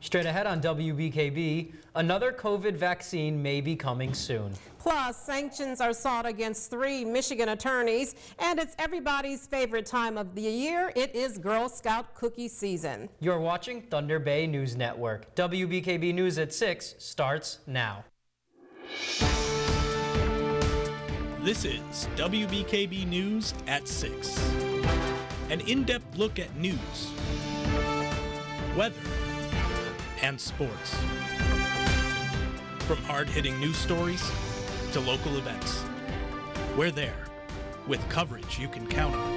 Straight ahead on WBKB, another COVID vaccine may be coming soon. Plus, sanctions are sought against 3 Michigan attorneys, and it's everybody's favorite time of the year. It is Girl Scout cookie season. You're watching Thunder Bay News Network. WBKB News at 6 starts now. This is WBKB News at 6. An in-depth look at news, weather, and sports. From hard-hitting news stories to local events, we're there with coverage you can count on.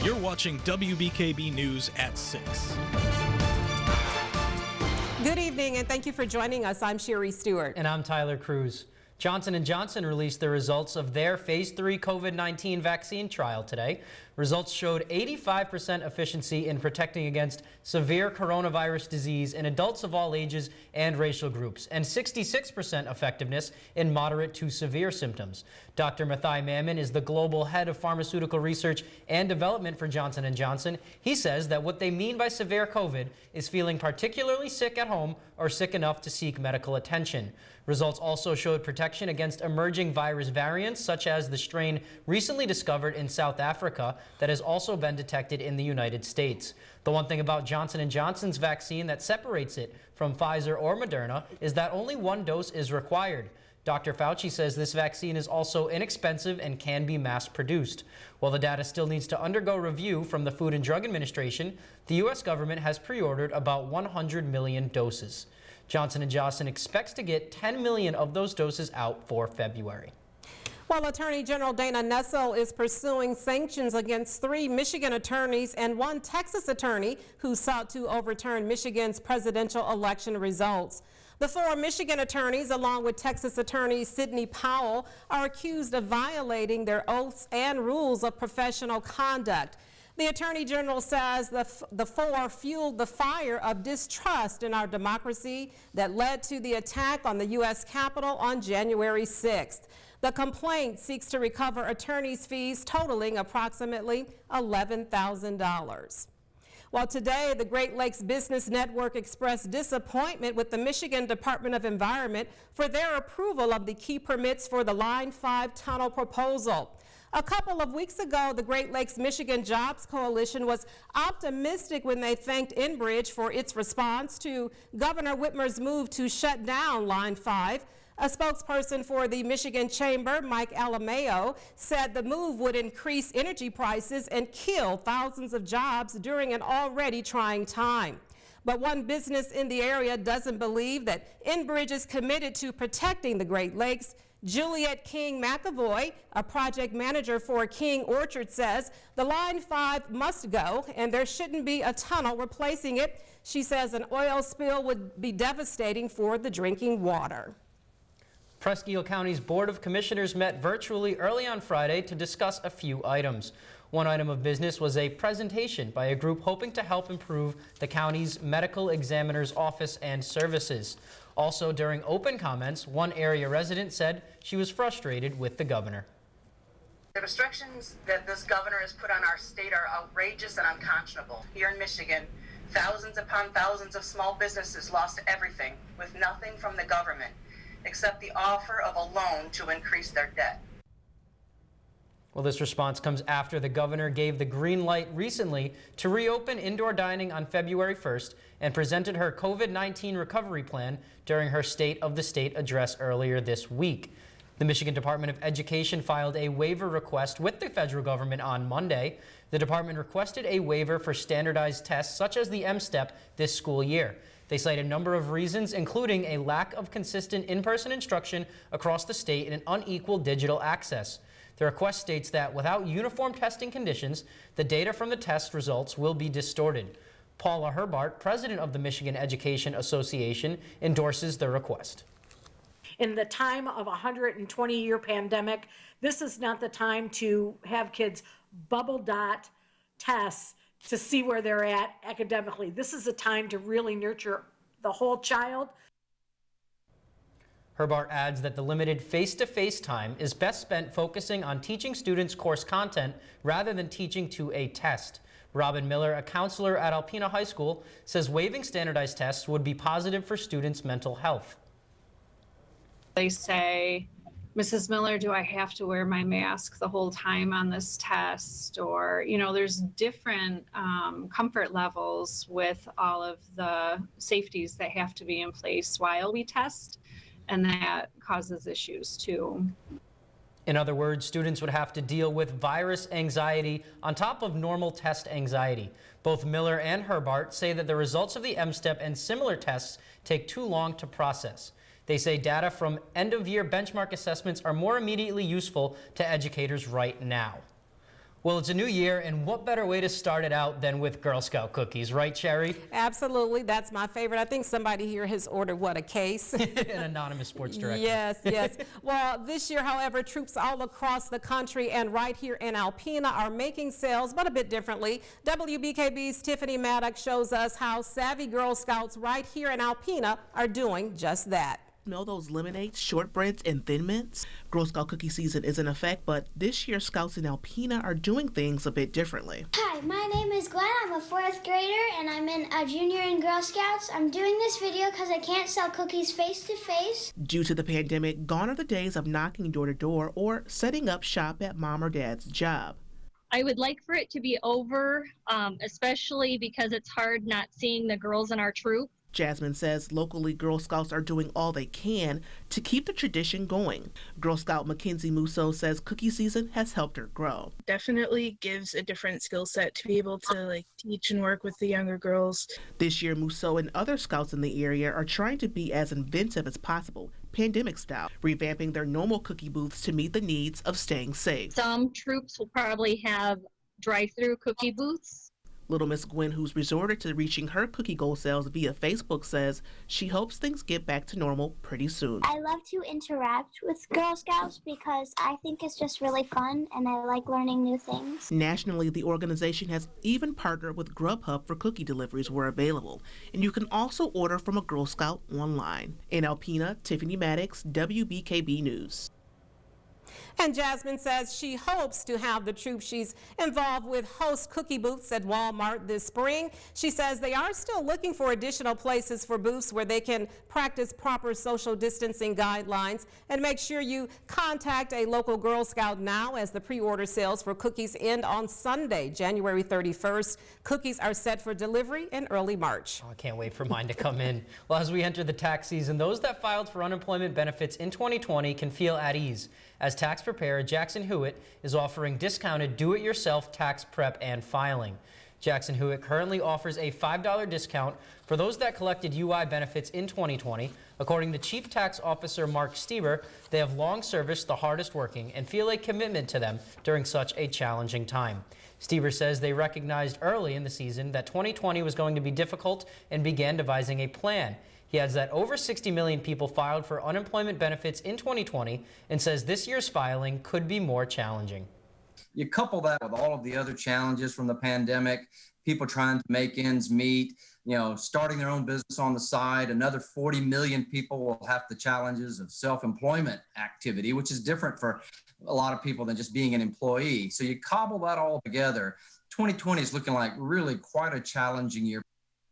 You're watching WBKB News at 6. Good evening and thank you for joining us. I'm Sherry Stewart. And I'm Tyler Cruz. Johnson & Johnson released the results of their Phase 3 COVID-19 vaccine trial today. Results showed 85% efficiency in protecting against severe coronavirus disease in adults of all ages and racial groups, and 66% effectiveness in moderate to severe symptoms. Dr. Mathai Mammon is the global head of pharmaceutical research and development for Johnson & Johnson. He says that what they mean by severe COVID is feeling particularly sick at home or sick enough to seek medical attention. Results also showed protection against emerging virus variants, such as the strain recently discovered in South Africa that has also been detected in the United States. The one thing about Johnson & Johnson's vaccine that separates it from Pfizer or Moderna is that only 1 dose is required. Dr. Fauci says this vaccine is also inexpensive and can be mass-produced. While the data still needs to undergo review from the Food and Drug Administration, the U.S. government has pre-ordered about 100 million doses. Johnson & Johnson expects to get 10 million of those doses out for February. While Attorney General Dana Nessel is pursuing sanctions against 3 Michigan attorneys and 1 Texas attorney who sought to overturn Michigan's presidential election results. The 4 Michigan attorneys, along with Texas attorney Sidney Powell, are accused of violating their oaths and rules of professional conduct. The Attorney General says the 4 fueled the fire of distrust in our democracy that led to the attack on the U.S. Capitol on January 6th. The complaint seeks to recover attorneys' fees totaling approximately $11,000. While today, the Great Lakes Business Network expressed disappointment with the Michigan Department of Environment for their approval of the key permits for the Line 5 tunnel proposal. A couple of weeks ago, the Great Lakes Michigan Jobs Coalition was optimistic when they thanked Enbridge for its response to Governor Whitmer's move to shut down Line 5. A spokesperson for the Michigan Chamber, Mike Alameo, said the move would increase energy prices and kill thousands of jobs during an already trying time. But one business in the area doesn't believe that Enbridge is committed to protecting the Great Lakes. Juliet King McAvoy, a project manager for King Orchard, says the Line 5 must go and there shouldn't be a tunnel replacing it. She says an oil spill would be devastating for the drinking water. Presque Isle County's Board of Commissioners met virtually early on Friday to discuss a few items. One item of business was a presentation by a group hoping to help improve the county's medical examiner's office and services. Also, during open comments, one area resident said she was frustrated with the governor. The restrictions that this governor has put on our state are outrageous and unconscionable. Here in Michigan, thousands upon thousands of small businesses lost everything with nothing from the government except the offer of a loan to increase their debt. Well, this response comes after the governor gave the green light recently to reopen indoor dining on February 1st and presented her COVID-19 recovery plan during her State of the State address earlier this week. The Michigan Department of Education filed a waiver request with the federal government on Monday. The department requested a waiver for standardized tests such as the M-STEP this school year. They cite a number of reasons, including a lack of consistent in-person instruction across the state and an unequal digital access. The request states that without uniform testing conditions, the data from the test results will be distorted. Paula Herbart, president of the Michigan Education Association, endorses the request. In the time of a 120-year pandemic, this is not the time to have kids bubble dot tests to see where they're at academically. This is a time to really nurture the whole child. Herbart adds that the limited face-to-face time is best spent focusing on teaching students course content rather than teaching to a test. Robin Miller, a counselor at Alpena High School, says waiving standardized tests would be positive for students' mental health. They say, Mrs. Miller, do I have to wear my mask the whole time on this test? Or, you know, there's different comfort levels with all of the safeties that have to be in place while we test, and that causes issues too. In other words, students would have to deal with virus anxiety on top of normal test anxiety. Both Miller and Herbart say that the results of the M-STEP and similar tests take too long to process. They say data from end-of-year benchmark assessments are more immediately useful to educators right now. Well, it's a new year, and what better way to start it out than with Girl Scout cookies, right, Sherry? Absolutely. That's my favorite. I think somebody here has ordered, what, a case? An anonymous sports director. Yes, yes. Well, this year, however, troops all across the country and right here in Alpena are making sales, but a bit differently. WBKB's Tiffany Maddox shows us how savvy Girl Scouts right here in Alpena are doing just that. Smell those lemonades, shortbreads, and Thin Mints? Girl Scout cookie season is in effect, but this year Scouts in Alpena are doing things a bit differently. Hi, my name is Glenn. I'm a 4th grader and I'm a junior in Girl Scouts. I'm doing this video because I can't sell cookies face to face. Due to the pandemic, gone are the days of knocking door to door or setting up shop at mom or dad's job. I would like for it to be over, especially because it's hard not seeing the girls in our troop. Jasmine says locally Girl Scouts are doing all they can to keep the tradition going. Girl Scout Mackenzie Musso says cookie season has helped her grow. Definitely gives a different skill set to be able to teach and work with the younger girls. This year, Musso and other Scouts in the area are trying to be as inventive as possible, pandemic style, revamping their normal cookie booths to meet the needs of staying safe. Some troops will probably have drive-through cookie booths. Little Miss Gwen, who's resorted to reaching her cookie goal sales via Facebook, says she hopes things get back to normal pretty soon. I love to interact with Girl Scouts because I think it's just really fun and I like learning new things. Nationally, the organization has even partnered with Grubhub for cookie deliveries where available, and you can also order from a Girl Scout online. In Alpena, Tiffany Maddox, WBKB News. And Jasmine says she hopes to have the troop she's involved with host cookie booths at Walmart this spring. She says they are still looking for additional places for booths where they can practice proper social distancing guidelines. And make sure you contact a local Girl Scout now, as the pre-order sales for cookies end on Sunday, January 31st. Cookies are set for delivery in early March. Oh, I can't wait for mine to come in. Well, as we enter the tax season, those that filed for unemployment benefits in 2020 can feel at ease. As tax preparer, Jackson Hewitt is offering discounted do-it-yourself tax prep and filing. Jackson Hewitt currently offers a $5 discount for those that collected UI benefits in 2020. According to Chief Tax Officer Mark Stieber, they have long serviced the hardest working and feel a commitment to them during such a challenging time. Stieber says they recognized early in the season that 2020 was going to be difficult and began devising a plan. He adds that over 60 million people filed for unemployment benefits in 2020 and says this year's filing could be more challenging. You couple that with all of the other challenges from the pandemic, people trying to make ends meet, starting their own business on the side. Another 40 million people will have the challenges of self-employment activity, which is different for a lot of people than just being an employee. So you cobble that all together. 2020 is looking like really quite a challenging year.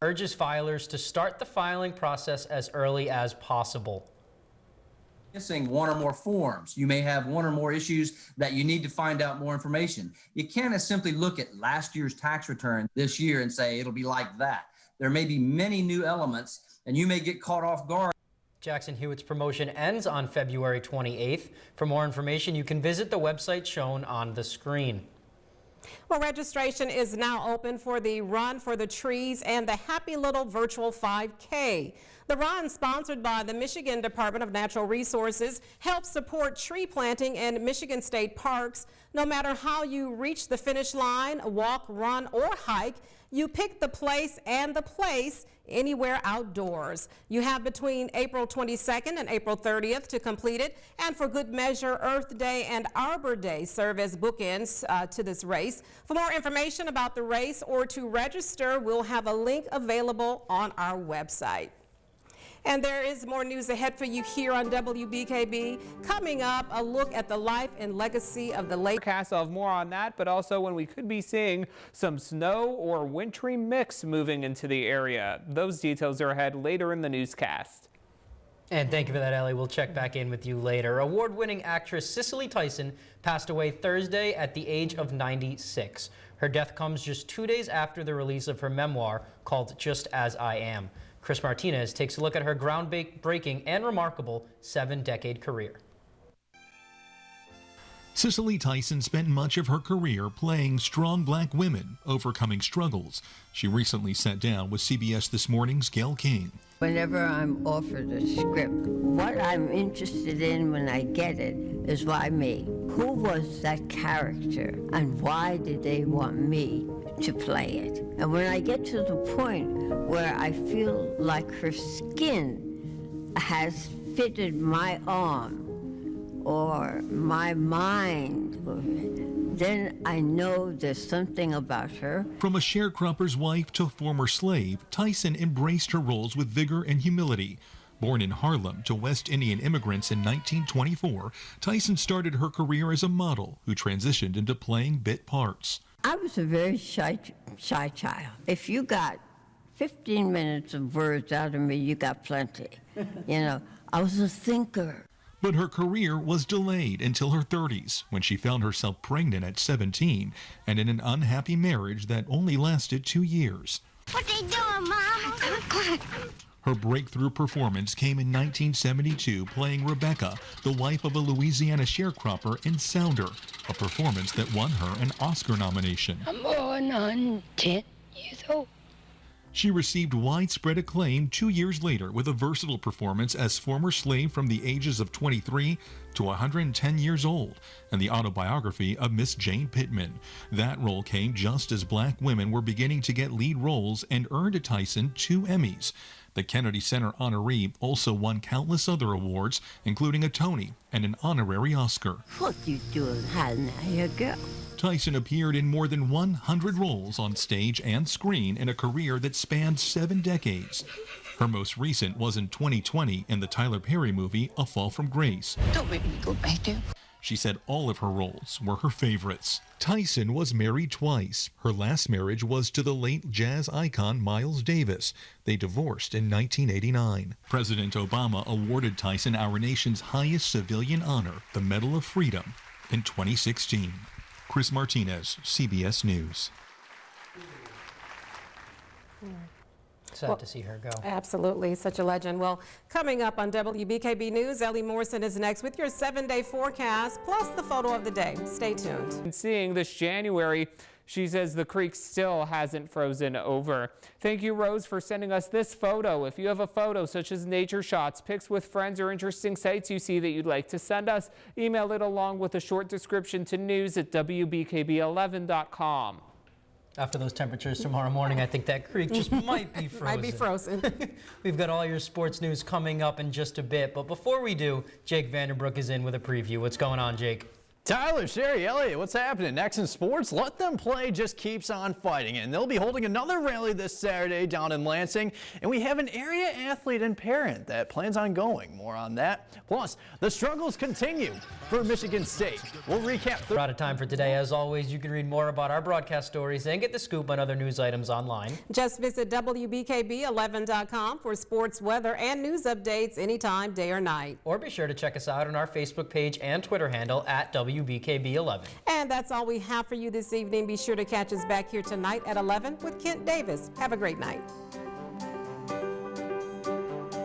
Urges filers to start the filing process as early as possible. Missing one or more forms. You may have one or more issues that you need to find out more information. You can't simply look at last year's tax return this year and say it'll be like that. There may be many new elements and you may get caught off guard. Jackson Hewitt's promotion ends on February 28th. For more information, you can visit the website shown on the screen. Well, registration is now open for the Run for the Trees and the Happy Little Virtual 5K. The run, sponsored by the Michigan Department of Natural Resources, helps support tree planting in Michigan state parks. No matter how you reach the finish line, walk, run, or hike, you pick the place and the place anywhere outdoors. You have between April 22nd and April 30th to complete it. And for good measure, Earth Day and Arbor Day serve as bookends to this race. For more information about the race or to register, we'll have a link available on our website. And there is more news ahead for you here on WBKB. Coming up, a look at the life and legacy of the late. Forecast of more on that, but also when we could be seeing some snow or wintry mix moving into the area. Those details are ahead later in the newscast. And thank you for that, Ellie. We'll check back in with you later. Award-winning actress Cicely Tyson passed away Thursday at the age of 96. Her death comes just 2 days after the release of her memoir called Just As I Am. Chris Martinez takes a look at her groundbreaking and remarkable 7-decade career. Cicely Tyson spent much of her career playing strong black women, overcoming struggles. She recently sat down with CBS This Morning's Gail King. Whenever I'm offered a script, what I'm interested in when I get it is why me? Who was that character and why did they want me to play it? And when I get to the point where I feel like her skin has fitted my arm or my mind, then I know there's something about her. From a sharecropper's wife to former slave, Tyson embraced her roles with vigor and humility. Born in Harlem to West Indian immigrants in 1924, Tyson started her career as a model who transitioned into playing bit parts. I was a very shy child. If you got 15 minutes of words out of me, you got plenty. You know, I was a thinker. But her career was delayed until her 30s, when she found herself pregnant at 17 and in an unhappy marriage that only lasted 2 years. What they doing, Mom? Quick. Her breakthrough performance came in 1972 playing Rebecca, the wife of a Louisiana sharecropper in Sounder, a performance that won her an Oscar nomination. I'm going on 10 years old. She received widespread acclaim 2 years later with a versatile performance as former slave from the ages of 23 to 110 years old, and the autobiography of Miss Jane Pittman. That role came just as black women were beginning to get lead roles and earned Tyson 2 Emmys. The Kennedy Center honoree also won countless other awards, including a Tony and an honorary Oscar. What you doing hiding out here, girl? Tyson appeared in more than 100 roles on stage and screen in a career that spanned 7 decades. Her most recent was in 2020 in the Tyler Perry movie A Fall from Grace. Don't make me go back there. She said all of her roles were her favorites. Tyson was married twice. Her last marriage was to the late jazz icon Miles Davis. They divorced in 1989. President Obama awarded Tyson our nation's highest civilian honor, the Medal of Freedom, in 2016. Chris Martinez, CBS News. Sad to see her go. Absolutely, such a legend. Well, coming up on WBKB News, Ellie Morrison is next with your 7-day forecast, plus the photo of the day. Stay tuned. And seeing this January, she says the creek still hasn't frozen over. Thank you, Rose, for sending us this photo. If you have a photo such as nature shots, pics with friends, or interesting sights you see that you'd like to send us, email it along with a short description to news@WBKB11.com. After those temperatures tomorrow morning, I think that creek just might be frozen. Might be frozen. We've got all your sports news coming up in just a bit, but before we do, Jake Vanderbrook is in with a preview. What's going on, Jake? Tyler, Sherry, Elliott, what's happening? Next in sports, Let Them Play just keeps on fighting, and they'll be holding another rally this Saturday down in Lansing, and we have an area athlete and parent that plans on going. More on that. Plus, the struggles continue for Michigan State. We'll recap. We're out of time for today. As always, you can read more about our broadcast stories and get the scoop on other news items online. Just visit WBKB11.com for sports, weather, and news updates anytime, day or night. Or be sure to check us out on our Facebook page and Twitter handle at WBKB11. And that's all we have for you this evening. Be sure to catch us back here tonight at 11 with Kent Davis. Have a great night.